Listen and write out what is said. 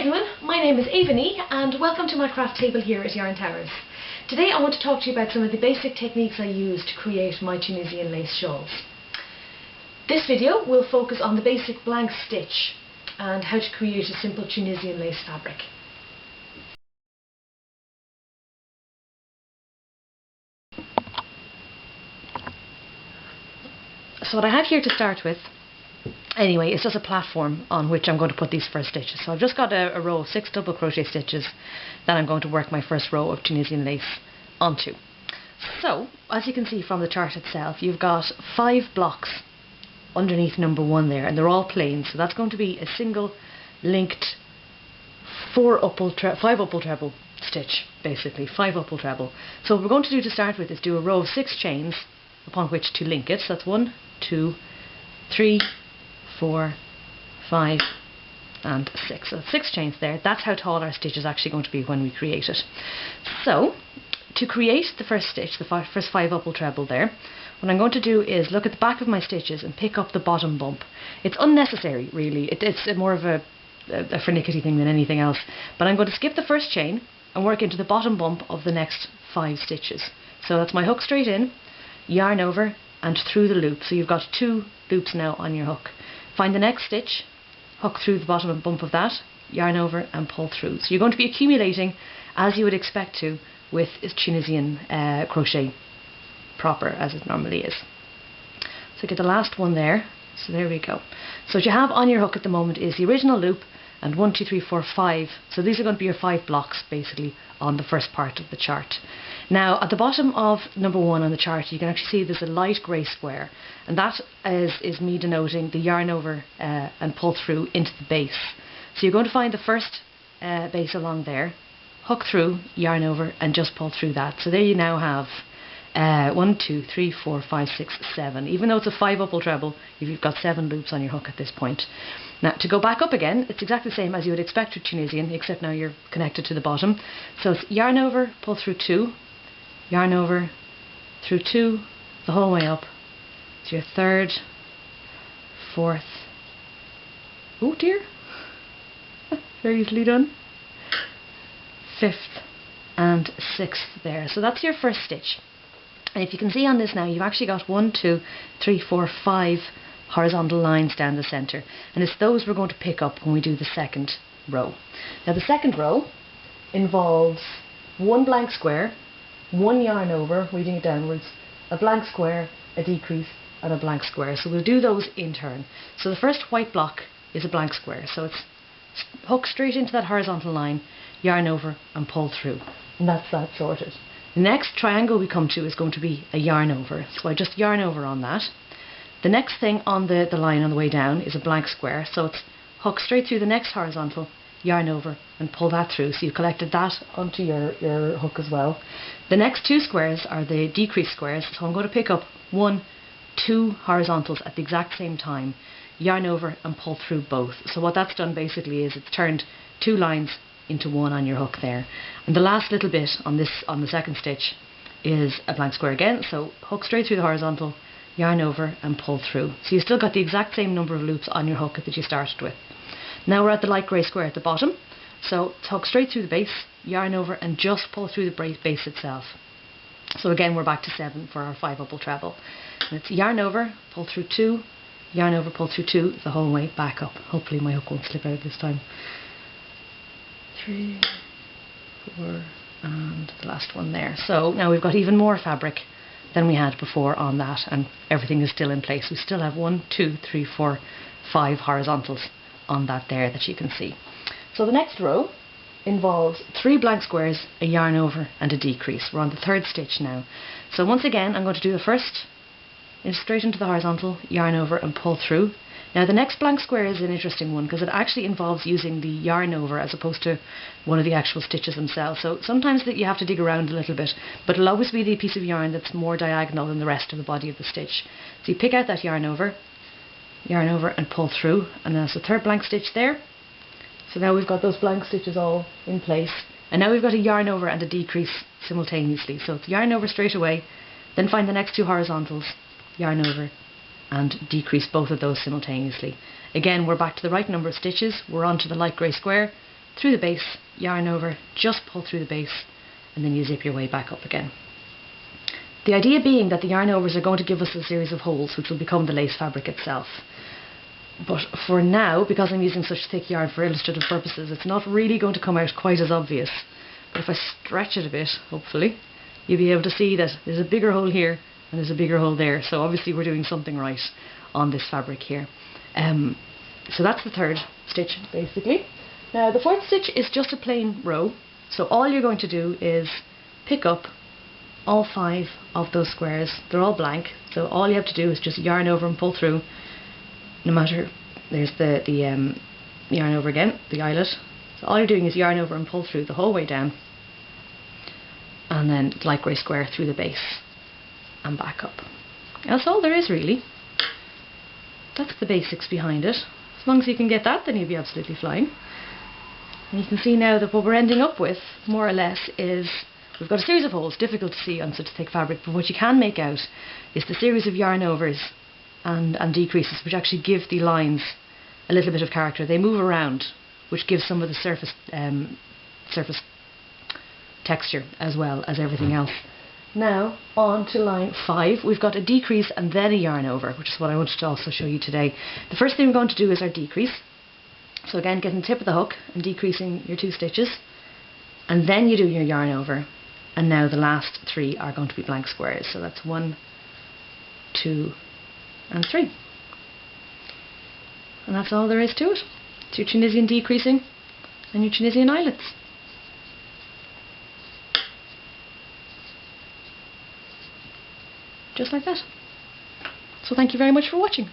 everyone, my name is Aoibhe Ni and welcome to my craft table here at Yarn Towers. Today I want to talk to you about some of the basic techniques I use to create my Tunisian lace shawls. This video will focus on the basic blank stitch and how to create a simple Tunisian lace fabric. So what I have here to start with, anyway, it's just a platform on which I'm going to put these first stitches. So I've just got a row of 6 double crochet stitches that I'm going to work my first row of Tunisian lace onto. So, as you can see from the chart itself, you've got 5 blocks underneath number 1 there, and they're all plain. So that's going to be a single linked 5 upple treble stitch, basically 5 upple treble. So what we're going to do to start with is do a row of 6 chains upon which to link it. So that's 1, 2, 3, 4, 5 and 6. So 6 chains there. That's how tall our stitch is actually going to be when we create it. So to create the first stitch, the first 5 upple treble there, what I'm going to do is look at the back of my stitches and pick up the bottom bump. It's unnecessary really, it's more of a finicky thing than anything else, but I'm going to skip the first chain and work into the bottom bump of the next 5 stitches. So that's my hook straight in, yarn over and through the loop. So you've got 2 loops now on your hook. Find the next stitch, hook through the bottom bump of that, yarn over and pull through. So you're going to be accumulating as you would expect to with Tunisian crochet proper, as it normally is. So get the last one there. So there we go. So what you have on your hook at the moment is the original loop and 1, 2, 3, 4, 5. So these are going to be your 5 blocks basically on the first part of the chart. Now at the bottom of number 1 on the chart you can actually see there's a light grey square, and that is me denoting the yarn over and pull through into the base. So you're going to find the first base along there, hook through, yarn over and just pull through that. So there you now have 1, 2, 3, 4, 5, 6, 7. Even though it's a 5 upple treble, you've got 7 loops on your hook at this point. Now to go back up again, it's exactly the same as you would expect with Tunisian, except now you're connected to the bottom. So it's yarn over, pull through 2, yarn over, through 2, the whole way up. It's your 3rd, 4th, oh dear, very easily done, 5th and 6th there. So that's your first stitch. And if you can see on this now, you've actually got 1, 2, 3, 4, 5 horizontal lines down the centre. And it's those we're going to pick up when we do the second row. Now the second row involves 1 blank square, 1 yarn over, weaving it downwards, a blank square, a decrease and a blank square. So we'll do those in turn. So the first white block is a blank square. So it's hook straight into that horizontal line, yarn over and pull through. And that's that sorted. The next triangle we come to is going to be a yarn over. So I just yarn over on that. The next thing on the line on the way down is a blank square. So it's hook straight through the next horizontal, yarn over and pull that through. So you've collected that onto your hook as well. The next 2 squares are the decrease squares. So I'm going to pick up 1, 2 horizontals at the exact same time, yarn over and pull through both. So what that's done basically is it's turned 2 lines into 1 on your hook there. And the last little bit on the second stitch is a blank square again. So hook straight through the horizontal, yarn over and pull through. So you still got the exact same number of loops on your hook that you started with. Now we're at the light grey square at the bottom. So hook straight through the base, yarn over and just pull through the base itself. So again we're back to 7 for our 5 upple treble. And it's yarn over, pull through 2, yarn over, pull through 2 the whole way back up. Hopefully my hook won't slip out this time. 3, 4 and the last one there. So now we've got even more fabric than we had before on that, and everything is still in place. We still have 1, 2, 3, 4, 5 horizontals on that there that you can see. So the next row involves 3 blank squares, a yarn over and a decrease. We're on the 3rd stitch now. So once again I'm going to do the first straight into the horizontal, yarn over and pull through. Now the next blank square is an interesting one because it actually involves using the yarn over as opposed to one of the actual stitches themselves. So sometimes that you have to dig around a little bit, but it'll always be the piece of yarn that's more diagonal than the rest of the body of the stitch. So you pick out that yarn over and pull through, and that's the 3rd blank stitch there. So now we've got those blank stitches all in place, and now we've got a yarn over and a decrease simultaneously. So it's yarn over straight away, then find the next 2 horizontals, yarn over and decrease both of those simultaneously. Again we're back to the right number of stitches, we're onto the light grey square, through the base, yarn over, just pull through the base, and then you zip your way back up again. The idea being that the yarn overs are going to give us a series of holes which will become the lace fabric itself. But for now, because I'm using such thick yarn for illustrative purposes, it's not really going to come out quite as obvious. But if I stretch it a bit, hopefully, you'll be able to see that there's a bigger hole here and there's a bigger hole there. So obviously we're doing something right on this fabric here. So that's the third stitch basically. Now the fourth stitch is just a plain row. So all you're going to do is pick up all 5 of those squares. They're all blank. So all you have to do is just yarn over and pull through. No matter, there's the yarn over again, the eyelet. So all you're doing is yarn over and pull through the whole way down, and then light grey square through the base and back up. That's all there is really. That's the basics behind it. As long as you can get that, then you'll be absolutely flying. And you can see now that what we're ending up with, more or less, is we've got a series of holes, difficult to see on such thick fabric, but what you can make out is the series of yarn overs and decreases, which actually give the lines a little bit of character. They move around, which gives some of the surface texture as well as everything else. Now on to line 5, we've got a decrease and then a yarn over, which is what I wanted to also show you today. The first thing we're going to do is our decrease. So again, getting the tip of the hook and decreasing your 2 stitches, and then you do your yarn over, and now the last 3 are going to be blank squares. So that's 1, 2 and 3. And that's all there is to it. It's your Tunisian decreasing and your Tunisian eyelets. Just like that. So thank you very much for watching.